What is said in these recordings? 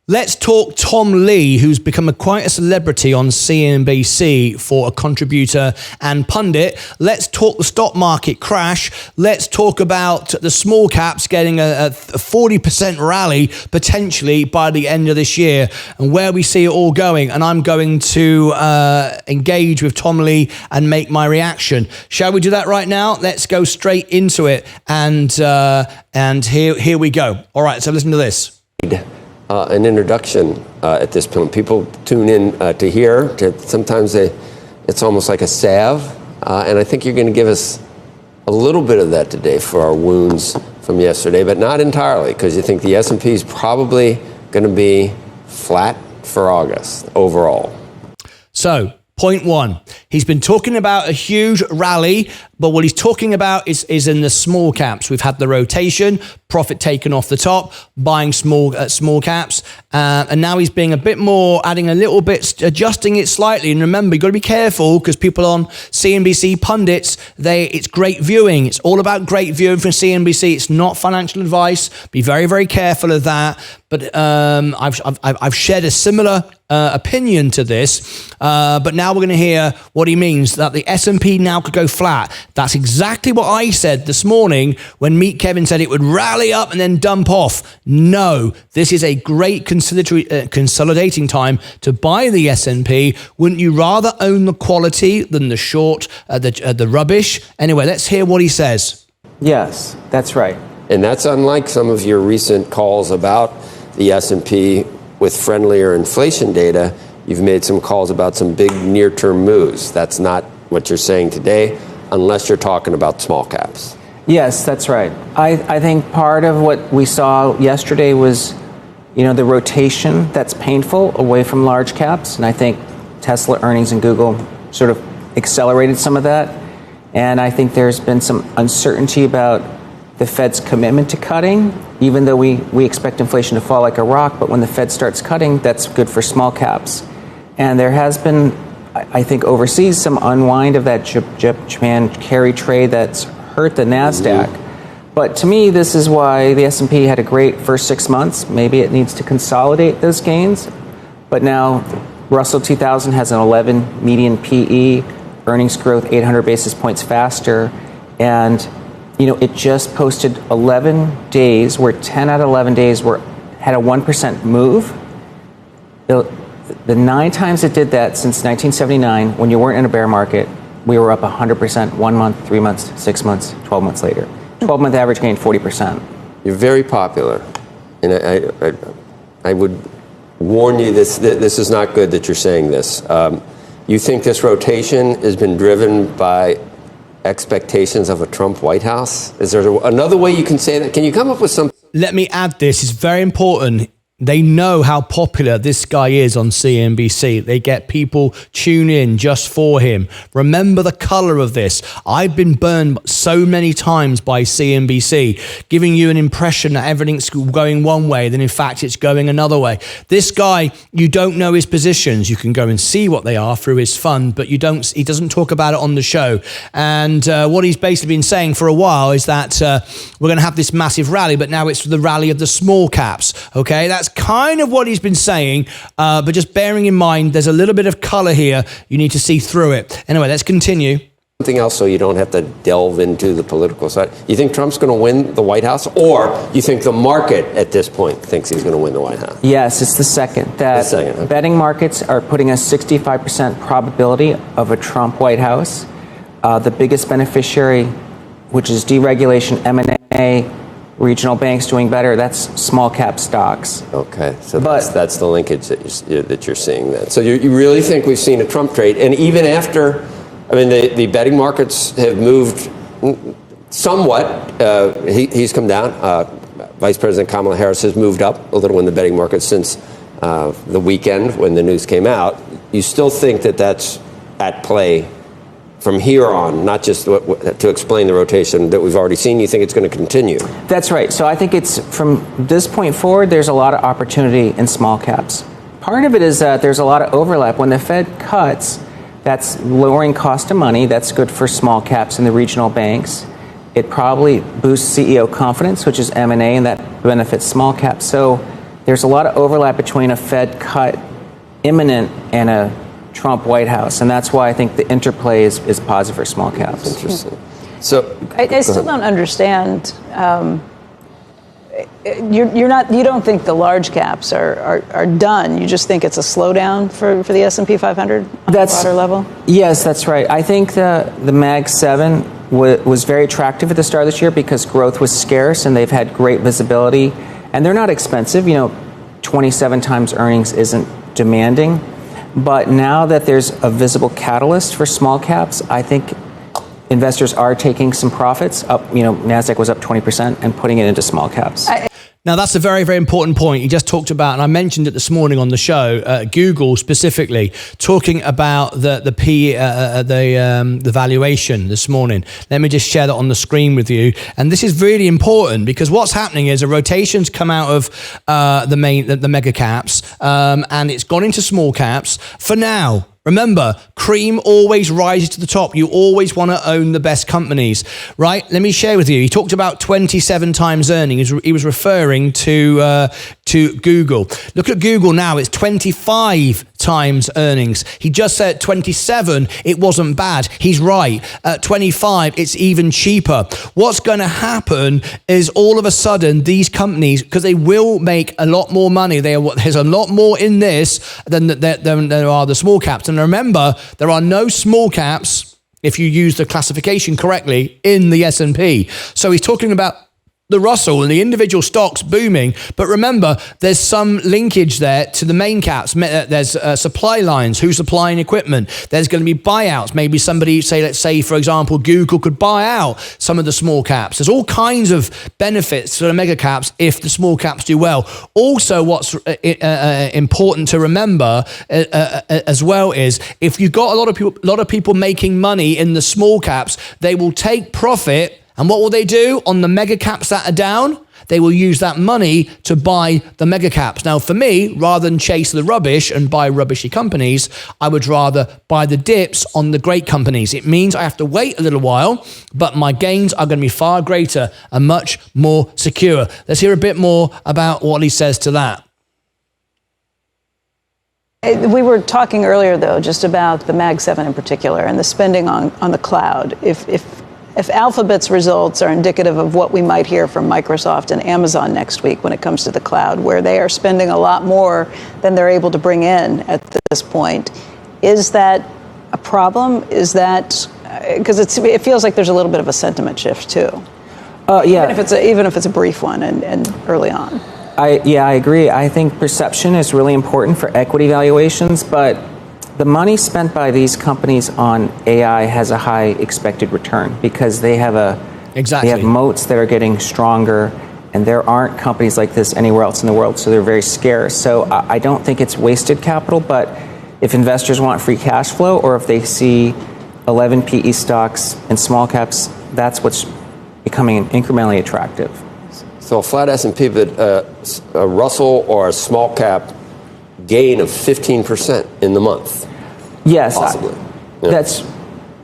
Let's talk Tom Lee, who's become quite a celebrity on CNBC for a contributor and pundit. Let's talk the stock market crash. Let's talk about the small caps getting a 40% rally potentially by the end of this year and where we see it all going. And I'm going to engage with Tom Lee and make my reaction. Shall we do that right now? Let's go straight into it. And here we go. All right, so listen to this. An introduction at this point. People tune in to hear. Sometimes it's almost like a salve, and I think you're going to give us a little bit of that today for our wounds from yesterday, but not entirely, because you think the S&P is probably going to be flat for August overall. So, point one, he's been talking about a huge rally, but what he's talking about is in the small caps. We've had the rotation, profit taken off the top, buying small caps, and now he's being a bit more, adding a little bit, adjusting it slightly. And remember, you've got to be careful because people on CNBC pundits, it's great viewing. It's all about great viewing from CNBC. It's not financial advice. Be very, very careful of that. But I've shared a similar opinion to this, but now we're going to hear what he means, that the S&P now could go flat. That's exactly what I said this morning when Meet Kevin said it would rally up and then dump off. No, this is a great consolidating time to buy the S&P. Wouldn't you rather own the quality than the short, the rubbish? Anyway, let's hear what he says. Yes, that's right. And that's unlike some of your recent calls about the S&P with friendlier inflation data. You've made some calls about some big near-term moves. That's not what you're saying today, unless you're talking about small caps. Yes, that's right. I think part of what we saw yesterday was, the rotation that's painful away from large caps. And I think Tesla earnings and Google sort of accelerated some of that. And I think there's been some uncertainty about the Fed's commitment to cutting, even though we expect inflation to fall like a rock. But when the Fed starts cutting, that's good for small caps. And there has been, I think, overseas, some unwind of that Japan carry trade that's hurt the NASDAQ. But to me, this is why the S&P had a great first 6 months. Maybe it needs to consolidate those gains. But now Russell 2000 has an 11 median PE, earnings growth 800 basis points faster. And, it just posted 11 days where 10 out of 11 days had a 1% move. The 9 times it did that since 1979, when you weren't in a bear market, we were up 100%, 1 month, 3 months, 6 months, 12 months later. 12-month average gain, 40%. You're very popular. And I would warn you, this is not good that you're saying this. You think this rotation has been driven by expectations of a Trump White House? Is there another way you can say that? Can you come up with some? Let me add this. It's very important. They know how popular this guy is on CNBC. They get people tune in just for him. Remember the color of this. I've been burned so many times by CNBC, giving you an impression that everything's going one way, then in fact it's going another way. This guy, you don't know his positions. You can go and see what they are through his fund, but he doesn't talk about it on the show. And what he's basically been saying for a while is that we're going to have this massive rally, but now it's the rally of the small caps. Okay, that's kind of what he's been saying, but just bearing in mind there's a little bit of color here. You need to see through it. Anyway, let's continue. Something else so you don't have to delve into the political side. You think Trump's going to win the White House, or you think the market at this point thinks he's going to win the White House? Yes, it's the second. Okay. Betting markets are putting a 65% probability of a Trump White House. The biggest beneficiary, which is deregulation, M&A, regional banks doing better, that's small cap stocks. Okay, so that's the linkage that you're seeing then. So you really think we've seen a Trump trade, and even after, the betting markets have moved somewhat. He's come down. Vice President Kamala Harris has moved up a little in the betting market since the weekend when the news came out. You still think that that's at play from here on, not just to explain the rotation that we've already seen? You think it's going to continue? That's right. So I think it's from this point forward, there's a lot of opportunity in small caps. Part of it is that there's a lot of overlap. When the Fed cuts, that's lowering cost of money. That's good for small caps and the regional banks. It probably boosts CEO confidence, which is M&A, and that benefits small caps. So there's a lot of overlap between a Fed cut imminent and a Trump White House, and that's why I think the interplay is positive for small caps. Interesting. So I still don't understand. You don't think the large caps are done. You just think it's a slowdown for the S&P 500 on a broader level? Yes, that's right. I think the Mag 7 was very attractive at the start of this year because growth was scarce and they've had great visibility. And they're not expensive. 27 times earnings isn't demanding. But now that there's a visible catalyst for small caps, I think investors are taking some profits up. NASDAQ was up 20% and putting it into small caps. Now, that's a very, very important point you just talked about, and I mentioned it this morning on the show. Google specifically talking about the valuation this morning. Let me just share that on the screen with you. And this is really important because what's happening is a rotation's come out of the mega caps, and it's gone into small caps for now. Remember, cream always rises to the top. You always want to own the best companies, right? Let me share with you. He talked about 27 times earnings. He was referring to Google. Look at Google now. It's 25 times earnings. He just said 27. It wasn't bad. He's right. At 25, it's even cheaper. What's going to happen is all of a sudden these companies, because they will make a lot more money. There's a lot more in this than there are the small caps. And remember, there are no small caps, if you use the classification correctly, in the S&P. So he's talking about the Russell and the individual stocks booming. But remember, there's some linkage there to the main caps. There's supply lines, who's supplying equipment. There's going to be buyouts. Maybe somebody, let's say, for example, Google could buy out some of the small caps. There's all kinds of benefits to the mega caps if the small caps do well. Also, what's important to remember as well is if you've got a lot of people making money in the small caps, they will take profit. And what will they do on the mega caps that are down? They will use that money to buy the mega caps. Now, for me, rather than chase the rubbish and buy rubbishy companies, I would rather buy the dips on the great companies. It means I have to wait a little while, but my gains are going to be far greater and much more secure. Let's hear a bit more about what he says to that. We were talking earlier, though, just about the Mag 7 in particular and the spending on the cloud. If Alphabet's results are indicative of what we might hear from Microsoft and Amazon next week when it comes to the cloud, where they are spending a lot more than they're able to bring in at this point, is that a problem? Is that because it feels like there's a little bit of a sentiment shift too? Yeah. Even if it's a brief one and early on. I agree. I think perception is really important for equity valuations, but the money spent by these companies on AI has a high expected return because they have they have moats that are getting stronger, and there aren't companies like this anywhere else in the world, so they're very scarce. So I don't think it's wasted capital, but if investors want free cash flow or if they see 11 PE stocks and small caps, that's what's becoming incrementally attractive. So a flat S&P, but a Russell or a small cap gain of 15% in the month. Yes, possibly. That's.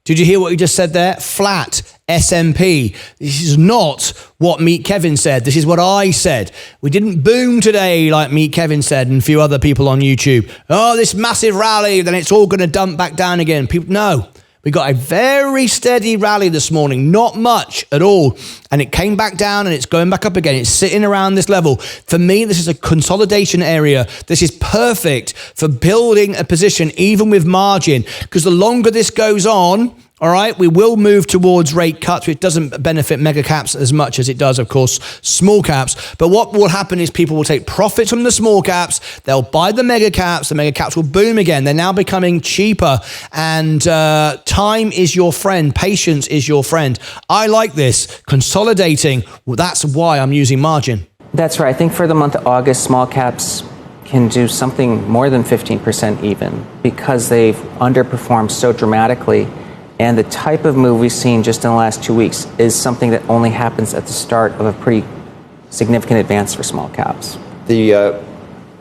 Did you hear what he just said there? Flat S&P. This is not what Meet Kevin said. This is what I said. We didn't boom today like Meet Kevin said and a few other people on YouTube. Oh, this massive rally, then it's all going to dump back down again. People, no. We got a very steady rally this morning, not much at all. And it came back down and it's going back up again. It's sitting around this level. For me, this is a consolidation area. This is perfect for building a position, even with margin, because the longer this goes on, all right, we will move towards rate cuts, which doesn't benefit mega caps as much as it does, of course, small caps. But what will happen is people will take profits from the small caps. They'll buy the mega caps. The mega caps will boom again. They're now becoming cheaper. And time is your friend. Patience is your friend. I like this. Consolidating. Well, that's why I'm using margin. That's right. I think for the month of August, small caps can do something more than 15% even because they've underperformed so dramatically. And the type of move we've seen just in the last 2 weeks is something that only happens at the start of a pretty significant advance for small caps. Do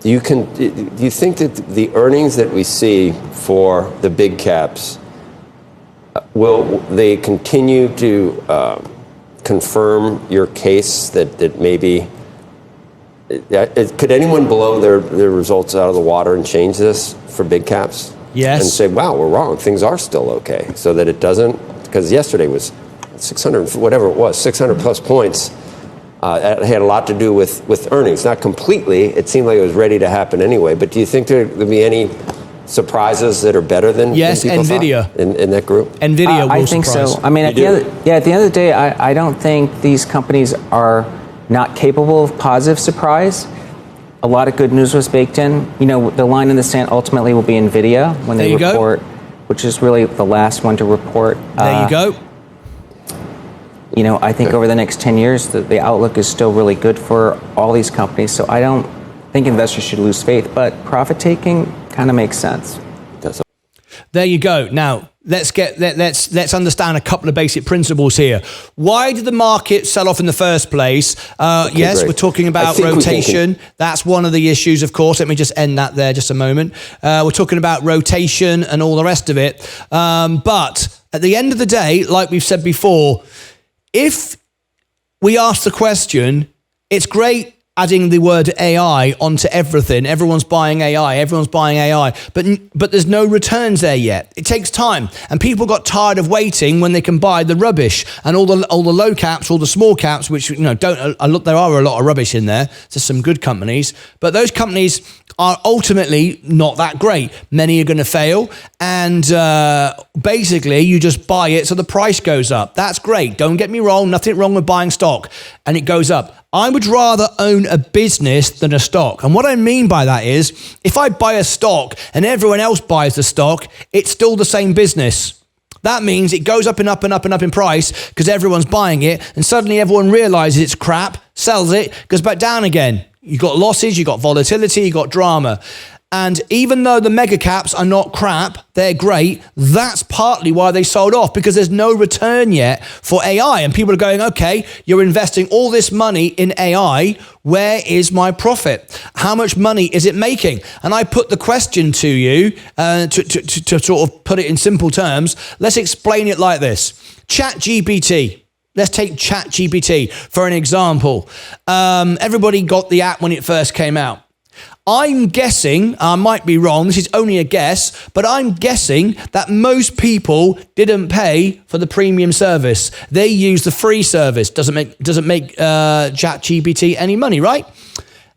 you think that the earnings that we see for the big caps, will they continue to confirm your case that maybe could anyone blow their results out of the water and change this for big caps? Yes. And say, wow, we're wrong. Things are still okay. So that it doesn't, because yesterday was 600, whatever it was, 600 plus points. It had a lot to do with earnings. Not completely. It seemed like it was ready to happen anyway. But do you think there will be any surprises that are better than people NVIDIA thought in that group? NVIDIA will I think surprise. so. I mean, at the end of the day, I don't think these companies are not capable of positive surprise. A lot of good news was baked in. You know, the line in the sand ultimately will be NVIDIA when they report, which is really the last one to report. There you go. You know, I think over the next 10 years, the outlook is still really good for all these companies. So I don't think investors should lose faith, but profit taking kind of makes sense. There you go. Now, let's understand a couple of basic principles here. Why did the market sell off in the first place? Yes, great. We're talking about rotation. That's one of the issues, of course. Let me just end that there just a moment. We're talking about rotation and all the rest of it. But at the end of the day, like we've said before, if we ask the question, it's great adding the word AI onto everything. Everyone's buying AI. But there's no returns there yet. It takes time. And people got tired of waiting when they can buy the rubbish and all the low caps, all the small caps, which, you know, there are a lot of rubbish in there. There's some good companies, but those companies are ultimately not that great. Many are going to fail. And basically you just buy it so the price goes up. That's great. Don't get me wrong. Nothing wrong with buying stock and it goes up. I would rather own a business than a stock. And what I mean by that is, if I buy a stock and everyone else buys the stock, it's still the same business. That means it goes up and up and up and up in price because everyone's buying it. And suddenly everyone realizes it's crap, sells it, goes back down again. You've got losses, you've got volatility, you've got drama. And even though the mega caps are not crap, they're great, that's partly why they sold off, because there's no return yet for AI. And people are going, okay, you're investing all this money in AI. Where is my profit? How much money is it making? And I put the question to you to sort of put it in simple terms. Let's explain it like this. ChatGPT. Let's take ChatGPT for an example. Everybody got the app when it first came out. I'm guessing, I might be wrong, this is only a guess, but I'm guessing that most people didn't pay for the premium service. They use the free service. Doesn't make ChatGPT any money, right?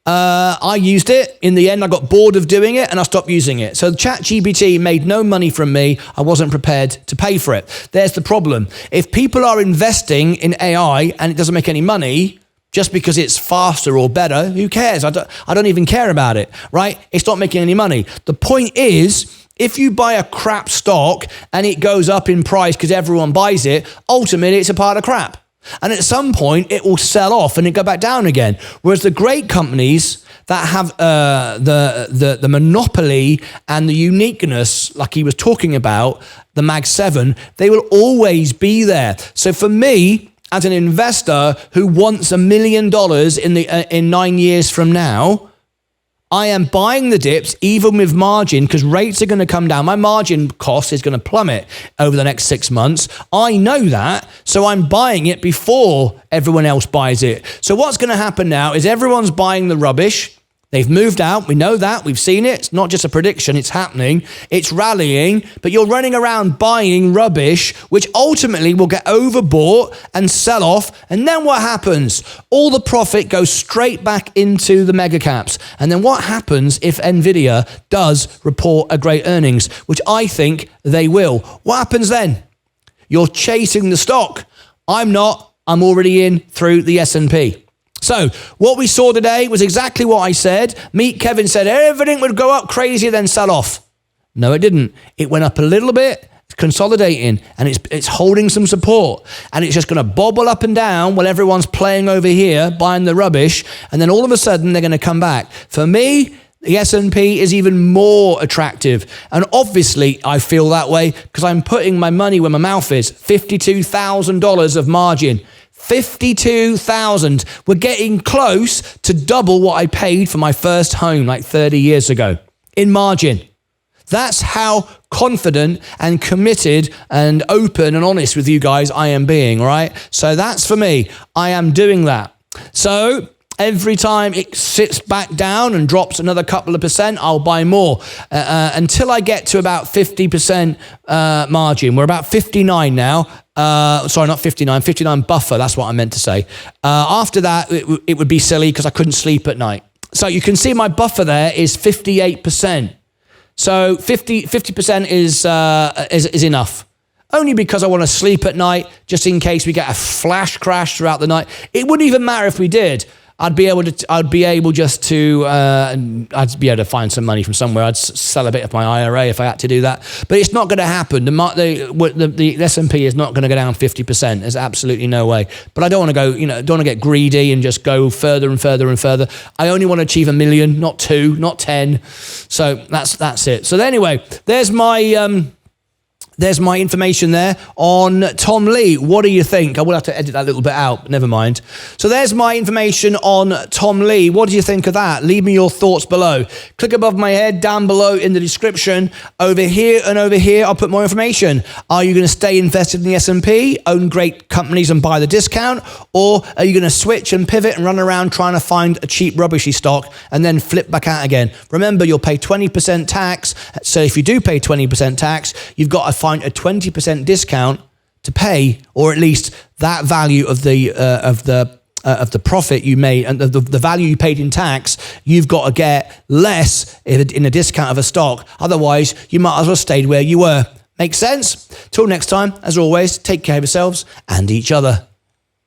I used it. In the end, I got bored of doing it and I stopped using it. So ChatGPT made no money from me. I wasn't prepared to pay for it. There's the problem. If people are investing in AI and it doesn't make any money, just because it's faster or better, who cares? I don't even care about it, right? It's not making any money. The point is, if you buy a crap stock and it goes up in price because everyone buys it, ultimately it's a pile of crap. And at some point it will sell off and it go back down again. Whereas the great companies that have the monopoly and the uniqueness, like he was talking about, the Mag 7, they will always be there. So for me, as an investor who wants $1 million in 9 years from now, I am buying the dips even with margin because rates are going to come down. My margin cost is going to plummet over the next 6 months. I know that, so I'm buying it before everyone else buys it. So what's going to happen now is everyone's buying the rubbish. They've moved out. We know that. We've seen it. It's not just a prediction. It's happening. It's rallying, but you're running around buying rubbish, which ultimately will get overbought and sell off. And then what happens? All the profit goes straight back into the mega caps. And then what happens if NVIDIA does report a great earnings, which I think they will? What happens then? You're chasing the stock. I'm not. I'm already in through the S&P. So what we saw today was exactly what I said. Meet Kevin said everything would go up crazy, then sell off. No, it didn't. It went up a little bit, consolidating, and it's holding some support. And it's just going to bobble up and down while everyone's playing over here, buying the rubbish. And then all of a sudden, they're going to come back. For me, the S&P is even more attractive. And obviously, I feel that way because I'm putting my money where my mouth is. $52,000 of margin. 52,000. We're getting close to double what I paid for my first home like 30 years ago in margin. That's how confident and committed and open and honest with you guys I am being, all right? So that's for me. I am doing that. So Every time it sits back down and drops another couple of percent, I'll buy more until I get to about 50% margin. We're about 59 now. Sorry, not 59, 59 buffer. That's what I meant to say. After that, it would be silly because I couldn't sleep at night. So you can see my buffer there is 58%. So 50% is enough. Only because I want to sleep at night, just in case we get a flash crash throughout the night. It wouldn't even matter if we did. I'd be able to find some money from somewhere. I'd sell a bit of my IRA if I had to do that. But it's not going to happen. The S&P is not going to go down 50%. There's absolutely no way. But I don't want to go, don't want to get greedy and just go further and further and further. I only want to achieve 1 million, not 2, not 10. So that's it. So anyway, there's my information there on Tom Lee. What do you think? I will have to edit that little bit out. Never mind. So there's my information on Tom Lee. What do you think of that? Leave me your thoughts below. Click above my head, down below in the description. Over here and over here, I'll put more information. Are you going to stay invested in the S&P, own great companies and buy the discount? Or are you going to switch and pivot and run around trying to find a cheap rubbishy stock and then flip back out again? Remember, you'll pay 20% tax. So if you do pay 20% tax, you've got to find a 20% discount to pay, or at least that value of the profit you made and the value you paid in tax. You've got to get less in a discount of a stock. Otherwise, you might as well stay where you were. Make sense? Till next time, as always, take care of yourselves and each other.